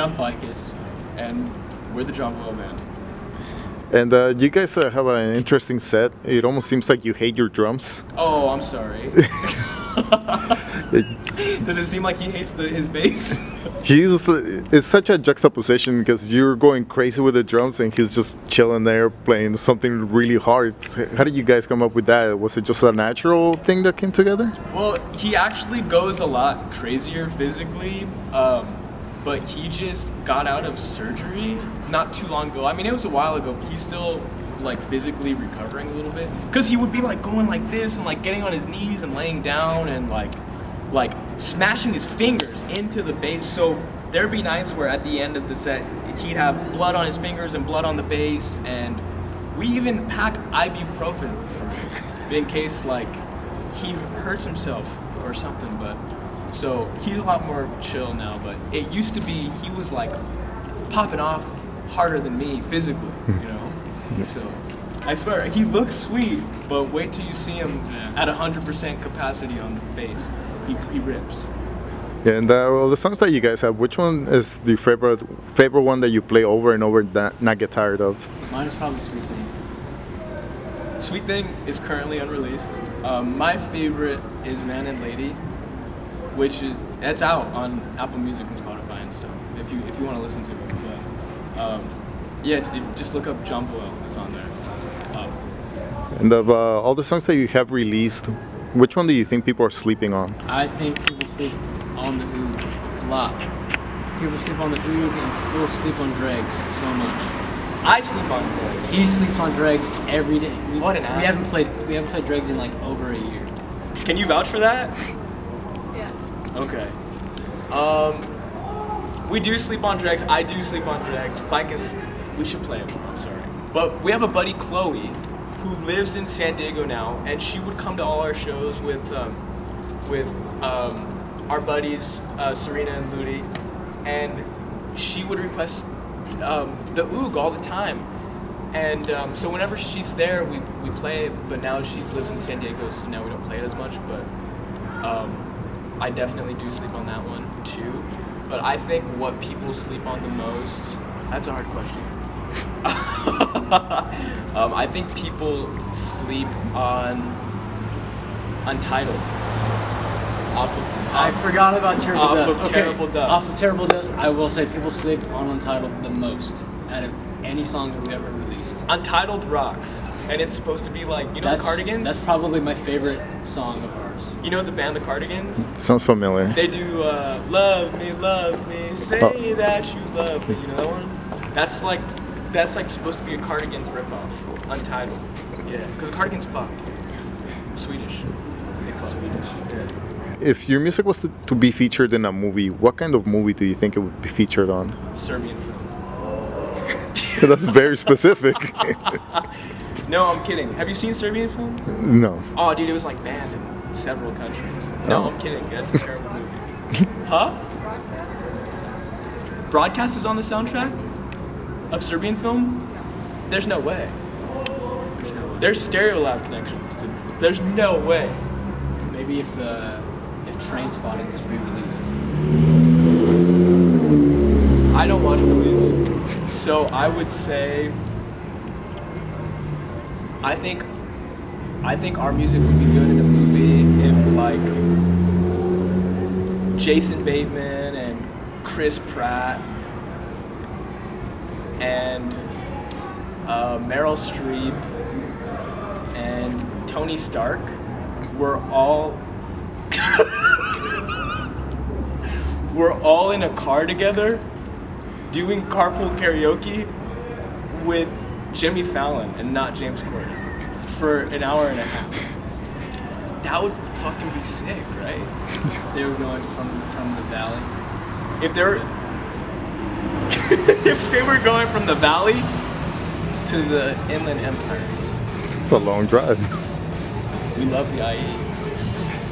I'm Ficus. And we're the JohnBoellBand. And you guys have an interesting set. It almost seems like you hate your drums. Oh, I'm sorry. Does it seem like he hates his bass? It's such a juxtaposition because you're going crazy with the drums and he's just chilling there playing something really hard. How did you guys come up with that? Was it just a natural thing that came together? Well, he actually goes a lot crazier physically, but he just got out of surgery not too long ago. I mean, it was a while ago, but he's still like physically recovering a little bit. Because he would be like going like this and like getting on his knees and laying down and like smashing his fingers into the bass. So there'd be nights where at the end of the set he'd have blood on his fingers and blood on the bass, and we even pack ibuprofen for him in case like he hurts himself or something. But so he's a lot more chill now, but it used to be he was like popping off harder than me physically, you know. So I swear he looks sweet, but wait till you see him at 100% capacity on the bass. He rips. Yeah, and well, the songs that you guys have, which one is the favorite one that you play over and over that not get tired of? Mine is probably Sweet Thing. Sweet Thing is currently unreleased. My favorite is Man and Lady, which that's out on Apple Music and Spotify and stuff. If you want to listen to it, but yeah, just look up John Boell. It's on there. And of all the songs that you have released, which one do you think people are sleeping on? I think people sleep on the Oog a lot. People sleep on the Oog and people sleep on Dregs so much. I sleep on Dregs. He sleeps on Dregs every day. What an ass. We haven't played Dregs in like over a year. Can you vouch for that? Yeah. Okay. We do sleep on Dregs. I do sleep on Dregs. Ficus, we should play him. I'm sorry. But we have a buddy, Chloe, who lives in San Diego now, and she would come to all our shows with our buddies Serena and Ludi, and she would request the Oog all the time. And so whenever she's there, we play it, but now she lives in San Diego, so now we don't play it as much, but I definitely do sleep on that one too. But I think what people sleep on the most, that's a hard question. I think people sleep on Untitled. I forgot about Terrible off Dust. of Terrible Dust. Off of Terrible Dust, I will say people sleep on Untitled the most out of any song that we ever released. Untitled rocks, and it's supposed to be like, you know, the Cardigans? That's probably my favorite song of ours. You know the band the Cardigans? Sounds familiar. They do love me, say that you love me. You know that one? That's like supposed to be a Cardigans ripoff. Untitled. Yeah, because Cardigans fuck. Swedish. They fuck. Swedish. Yeah. If your music was to be featured in a movie, what kind of movie do you think it would be featured on? Serbian film. That's very specific. No, I'm kidding. Have you seen Serbian film? No. Oh, dude, it was like banned in several countries. No, I'm kidding. That's a terrible movie. Huh? Broadcast is on the soundtrack of Serbian film? There's no way. There's Stereolab connections to. There's no way. Maybe if Trainspotting was re-released. I don't watch movies, so I would say I think our music would be good in a movie if like Jason Bateman and Chris Pratt and Meryl Streep and Tony Stark were all in a car together doing carpool karaoke with Jimmy Fallon and not James Corden for an hour and a half. That would fucking be sick, right? They were going from the valley. If they were going from the valley to the Inland Empire. It's a long drive. We love the IE.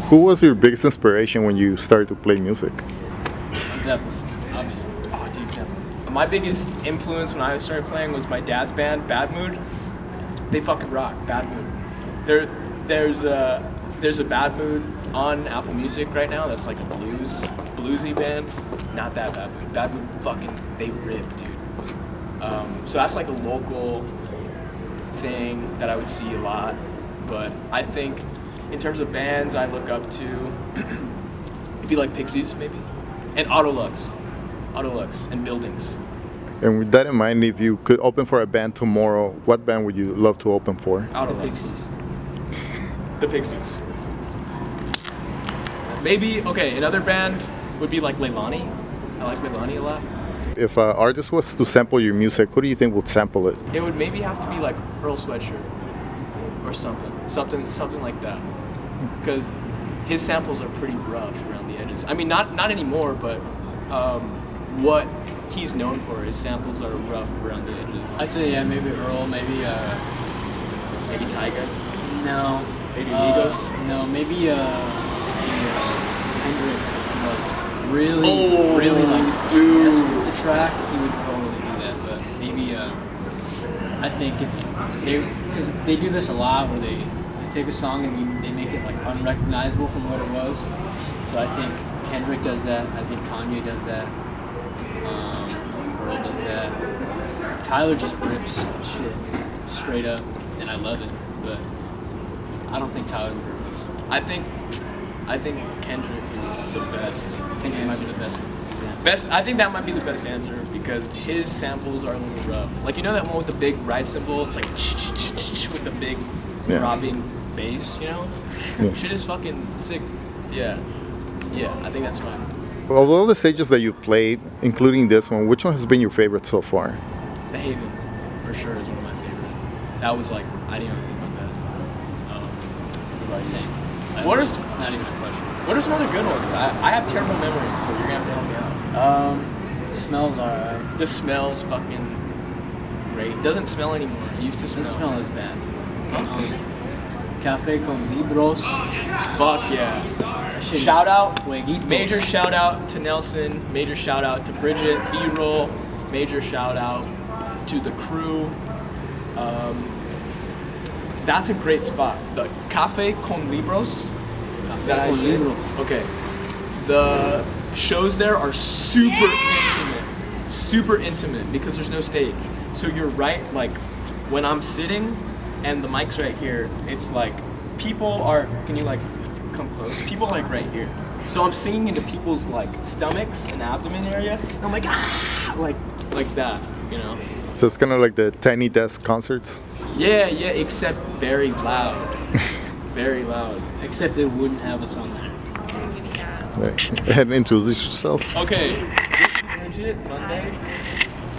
Who was your biggest inspiration when you started to play music? Zeppelin, obviously. Oh, dude, Zeppelin. My biggest influence when I started playing was my dad's band, Bad Mood. They fucking rock, Bad Mood. There's a Bad Mood on Apple Music right now that's like a blues bluesy band, not that Bad Moon. Bad Moon fucking, they rip, dude. So that's like a local thing that I would see a lot. But I think in terms of bands I look up to, it'd be like Pixies maybe, and Autolux, and Buildings. And with that in mind, if you could open for a band tomorrow, what band would you love to open for? The Autolux. Pixies. The Pixies. Maybe, okay, another band would be like Leilani. I like Leilani a lot. If an artist was to sample your music, who do you think would sample it? It would maybe have to be like Earl Sweatshirt or something like that. Because his samples are pretty rough around the edges. I mean, not anymore, but what he's known for, his samples are rough around the edges. I'd say yeah, maybe Earl, maybe Tyga, no, maybe Migos. no, maybe Kendrick. Like, really like dude. mess with the track, he would totally do that. But maybe I think if because they do this a lot, where they take a song and they make it like unrecognizable from what it was. So I think Kendrick does that. I think Kanye does that. Earl does that. Tyler just rips shit straight up, and I love it. But I don't think Tyler would rip this. I think Kendrick is the best. Kendrick might be the best example. I think that might be the best answer because his samples are a little rough. Like, you know that one with the big ride cymbal? It's like with the big throbbing bass, you know? Yeah. Shit is fucking sick. Yeah, I think that's fine. Of all the stages that you've played, including this one, which one has been your favorite so far? The Haven, for sure, is one of my favorite. That was like, I didn't even think about that. What are you saying? It's not even a question. What are some other good ones? I have terrible memories, so you're gonna have to help me out. The smells are alright. The smell's fucking great. It doesn't smell anymore. It used to smell. Doesn't smell as bad. Café con libros. Fuck yeah. That shit is Shout out, fueguitos. major shout out to Nelson, major shout out to Bridget, B-roll, major shout out to the crew. That's a great spot. The Café con Libros. Is that how you say it? Libros. Okay. The shows there are super intimate because there's no stage. So you're right, like when I'm sitting and the mic's right here, it's like people are, can you like come close? People are like right here. So I'm singing into people's like stomachs and abdomen area, and I'm like, ah, like that, you know? So it's kind of like the Tiny Desk concerts? Yeah, except very loud. Very loud. Except they wouldn't have us on there. Right. And introduce yourself. Okay, legit Monday.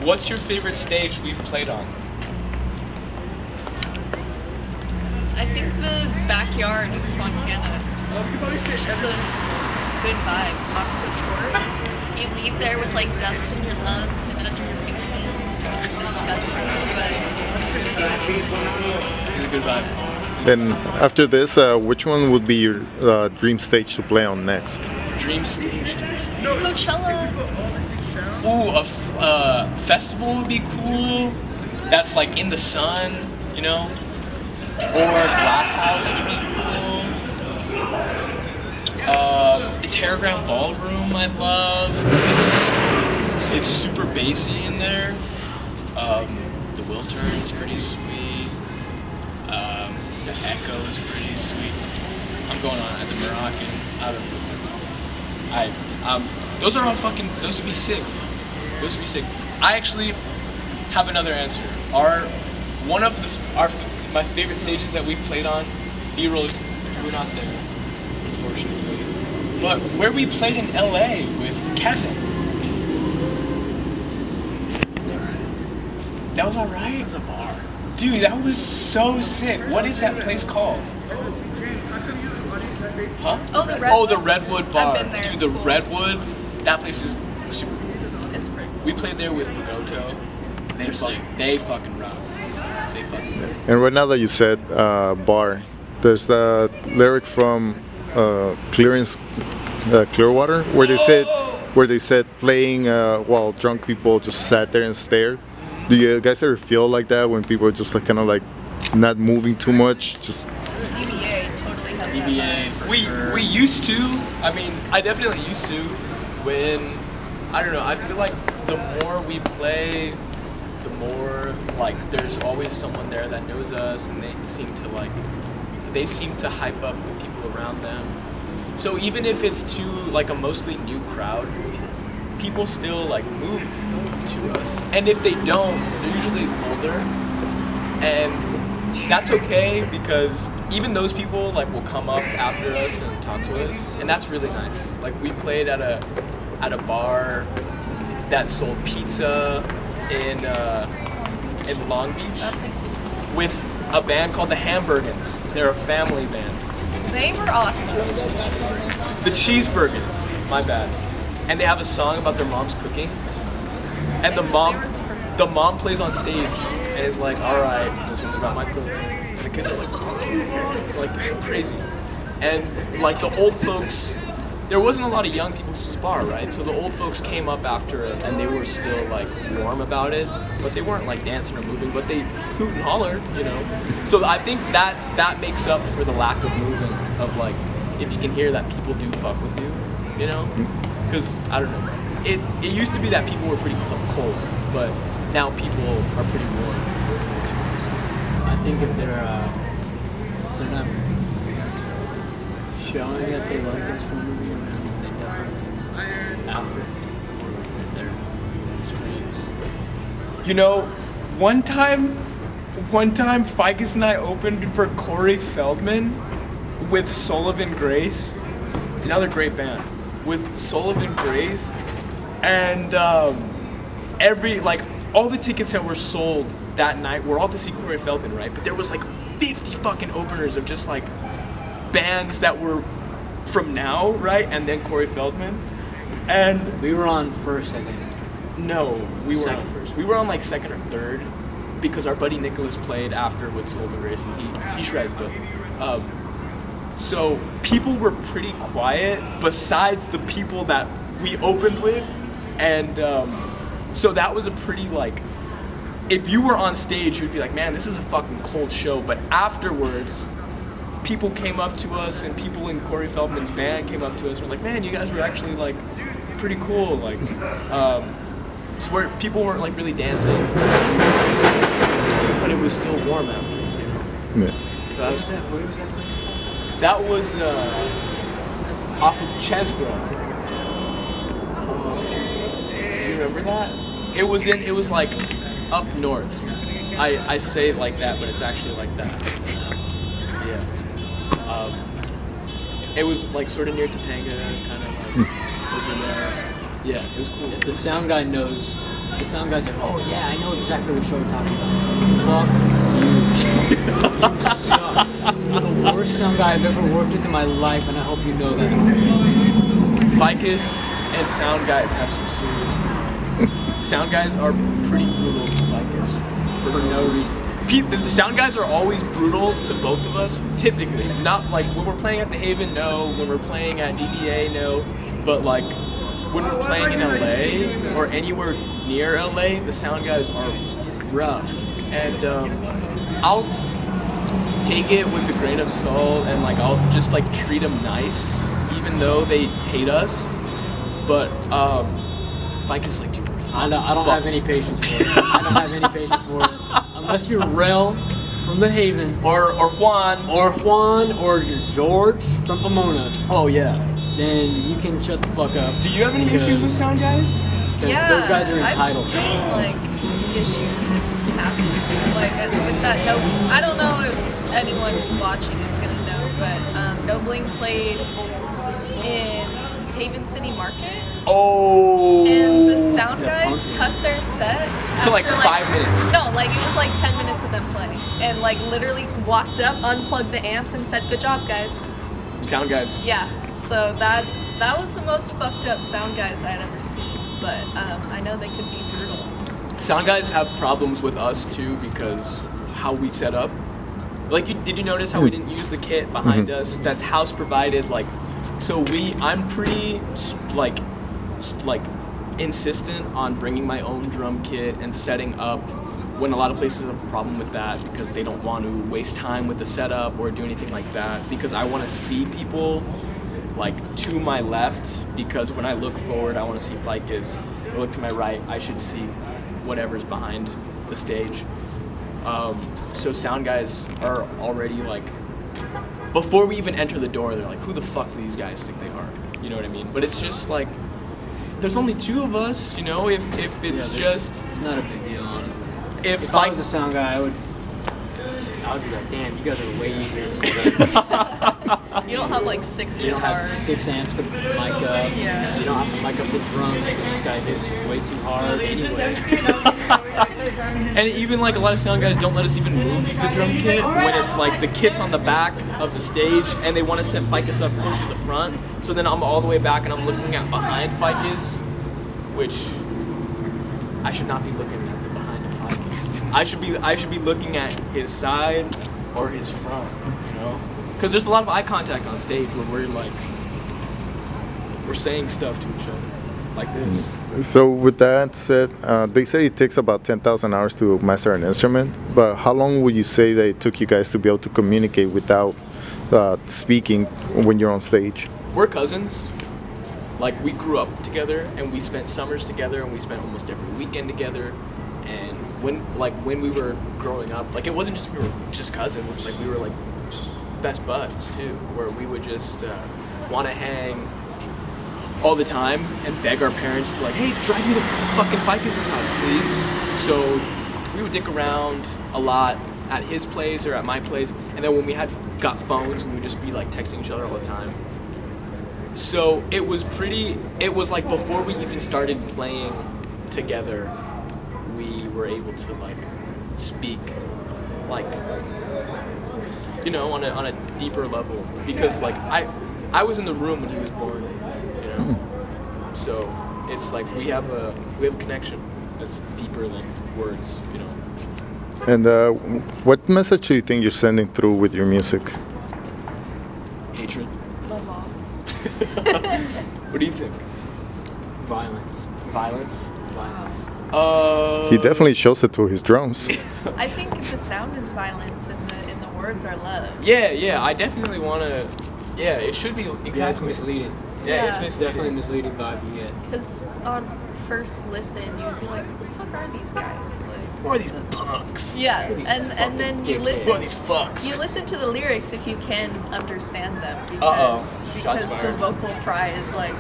What's your favorite stage we've played on? I think the backyard in Fontana. It's just a good vibe. Oxford tour. You leave there with like dust in your lungs and under your fingernails. It's disgusting, but it's a pretty vibe. It's a good vibe. And after this, which one would be your dream stage to play on next? Dream stage. Coachella. Ooh, a festival would be cool. That's like in the sun, you know? Or Glass House would be cool. The Terragram Ballroom I love. It's super bassy in there. The Wiltern's pretty sweet. The Echo is pretty sweet. I'm going on at the Moroccan. Those are all fucking. Those would be sick. Those would be sick. I actually have another answer. My favorite stages that we've played on, B-roll, we're not there, unfortunately. But where we played in LA with Kevin. That was alright? It was a bar. Dude, that was so sick. What is that place called? Huh? Oh, the Redwood. Oh, the Redwood Bar. I've been there. Dude, It's the cool. Redwood, that place is super cool. It's pretty. We played there with Bogotto. They fucking rock. They fucking rock. And right now that you said bar, there's the lyric from Clearwater where they said playing while drunk people just sat there and stared. Do you guys ever feel like that when people are just like kind of like not moving too much? Just DBA totally has DBA that for We sure. used to. I mean, I definitely used to. when, I don't know, I feel like the more we play, the more like there's always someone there that knows us, and they seem to hype up the people around them. So even if it's to like a mostly new crowd, people still like move to us. And if they don't, they're usually older, and that's okay, because even those people like will come up after us and talk to us, and that's really nice. Like we played at a bar that sold pizza in Long Beach with a band called the Hamburgans. They're a family band. They were awesome. The Cheeseburgers, my bad. And they have a song about their mom's cooking. And the mom plays on stage and is like, all right, this one's about my cooking. And the kids are like, fuck you, mom. Like, it's crazy. And like the old folks, there wasn't a lot of young people at this bar, right? So the old folks came up after it and they were still like warm about it, but they weren't like dancing or moving, but they hoot and holler, you know? So I think that makes up for the lack of movement of like, if you can hear that people do fuck with you, you know? Because, I don't know, it used to be that people were pretty cold, but now people are pretty warm to us. I think if they're not showing that they like us from moving around, they definitely do after their screams. You know, one time Ficus and I opened for Corey Feldman with Sullivan Grace, another great band, with Sullivan Grace, and all the tickets that were sold that night were all to see Corey Feldman, right? But there was like 50 fucking openers of just like bands that were from now, right? And then Corey Feldman. And We were on first, I think. no, we were on Second. first. We were on like second or third because our buddy Nicholas played after with Sullivan Grace, and he shreds, but so people were pretty quiet besides the people that we opened with, and so that was a pretty like, if you were on stage, you'd be like, man, this is a fucking cold show. But afterwards, people came up to us, and people in Corey Feldman's band came up to us and were like, man, you guys were actually like pretty cool. Like, it's where people weren't like really dancing, but it was still warm after. You know? Yeah. So that was Where was that place called? That was off of Chesbrough. You remember that? It was like up north. I say it like that, but it's actually like that. Yeah. It was like sort of near Topanga, kind of like over there. Yeah, it was cool. If the sound guy knows, the sound guy's like, oh yeah, I know exactly what show we're talking about. Fuck you. You sucked. You're the worst sound guy I've ever worked with in my life, and I hope you know that. Ficus and sound guys have some serious beef. Sound guys are pretty brutal to Ficus for no reason. The sound guys are always brutal to both of us, typically. Not like when we're playing at the Haven, no. When we're playing at DDA, no. But like when we're playing in LA or anywhere near LA, the sound guys are rough. And I'll take it with a grain of salt, and like I'll just like treat them nice, even though they hate us. But Ficus like, dude, I don't have any patience for it. I don't have any patience for it. Unless you're Rel from the Haven, or Juan, or you're George from Pomona, oh yeah. then you can shut the fuck up. Do you have any issues with sound guys? Because Yeah, those guys are entitled. I've seen like issues happen. Like with that I don't know if anyone watching is gonna know, but Nobling played in Haven City Market. Oh. And the sound Yeah, guys punk. cut their set To like after, 5 minutes. No, like it was like 10 minutes of them playing, and like literally walked up, unplugged the amps, and said, "Good job, guys." Sound guys. Yeah. So that was the most fucked up sound guys I'd ever seen. But I know they could be brutal. Sound guys have problems with us too because how we set up. Like, did you notice how we didn't use the kit behind us? That's house provided. Like, so I'm pretty like insistent on bringing my own drum kit and setting up, when a lot of places have a problem with that because they don't want to waste time with the setup or do anything like that, because I want to see people like to my left, because when I look forward, I want to see Ficus. When I look to my right, I should see whatever's behind the stage. So sound guys are already like, before we even enter the door, they're like, who the fuck do these guys think they are? You know what I mean? But it's just like, there's only two of us, you know, if it's just... It's not a big deal, honestly. If I was a sound guy, I would be like, damn, you guys are way easier to set up. You don't have like 6 You don't have guitars. 6 amps to mic up. Yeah. You don't have to mic up the drums because this guy hits way too hard anyway. And even like a lot of sound guys don't let us even move the drum kit when it's like the kit's on the back of the stage and they want to set Ficus up closer to the front. So then I'm all the way back and I'm looking at behind Ficus, which I should not be looking at the behind of Ficus. I should be looking at his side or his front, you know? Because there's a lot of eye contact on stage where we're saying stuff to each other like this. So with that said, they say it takes about 10,000 hours to master an instrument, but how long would you say that it took you guys to be able to communicate without speaking when you're on stage? We're cousins. Like, we grew up together and we spent summers together and we spent almost every weekend together. And when we were growing up, like, it wasn't just we were just cousins, like we were like best buds too, where we would just want to hang all the time and beg our parents to like, hey, drive me to fucking Ficus's house, please. So we would dick around a lot at his place or at my place, and then when we got phones, we would just be like texting each other all the time. So it was like before we even started playing together, we were able to like speak like, you know, on a deeper level, because like I was in the room when he was born, you know. So it's like we have a connection that's deeper than words, you know. And what message do you think you're sending through with your music? Hatred. My mom. What do you think? Violence. Violence? Violence. He definitely shows it through his drums. I think the sound is violence and the words are love. Yeah, I definitely want to. Yeah, it should be exactly. Yeah, it's misleading. Yeah, Yeah. it's Definitely misleading vibe you get. Because on first listen, you'd be like, who the fuck are these guys? Like, Who are these punks? yeah, Who are these and then you fucking listen. Who are these fucks? You listen to the lyrics if you can understand them, Uh-oh. because Shots the fired. vocal fry is like.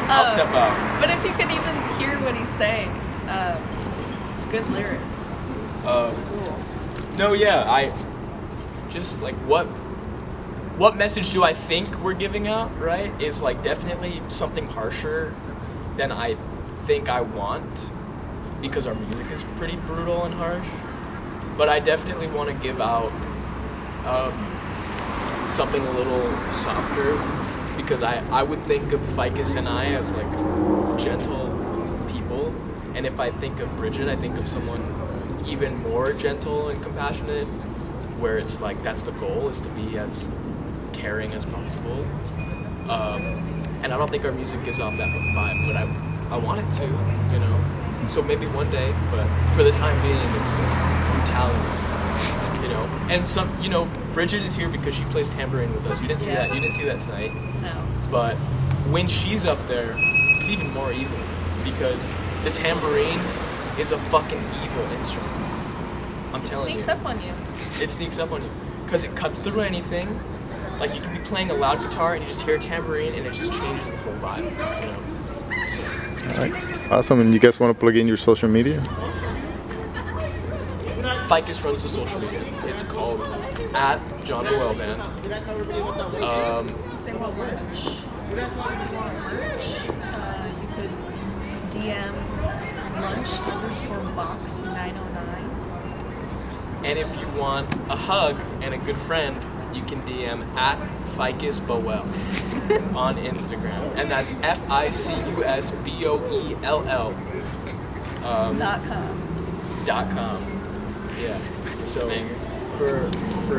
I'll step out. But if you can even hear what he's saying, it's good lyrics. It's cool. No, yeah, I just like what message do I think we're giving out, right? Is like definitely something harsher than I think I want, because our music is pretty brutal and harsh. But I definitely want to give out something a little softer, because I would think of Ficus and I as like gentle people, and if I think of Bridget, I think of someone even more gentle and compassionate, where it's like that's the goal, is to be as caring as possible. And I don't think our music gives off that vibe, but I want it to, you know. So maybe one day, but for the time being, it's brutality, you know. And some, you know, Bridget is here because she plays tambourine with us. You didn't see Yeah. that. You didn't see that tonight. No. But when she's up there, it's even more evil, because the tambourine is a fucking evil instrument. I'm telling you. Sneaks up on you. It sneaks up on you because it cuts through anything. Like, you can be playing a loud guitar and you just hear a tambourine and it just changes the whole vibe, you know. So, All right. Awesome. And you guys want to plug in your social media? Ficus runs the social media. It's called @JohnBoellBand. If they want merch, you could DM lunch_box909. And if you want a hug and a good friend, you can DM @FicusBoell on Instagram. And that's FICUSBOELL. .com. Yeah. So for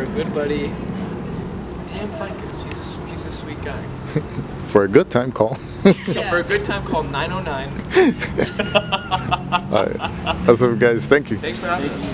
a good buddy, damn Ficus, he's a sweet guy. For a good time, call. Yeah. For a good time, call 909. All right. Awesome, guys. Thank you. Thanks for having us.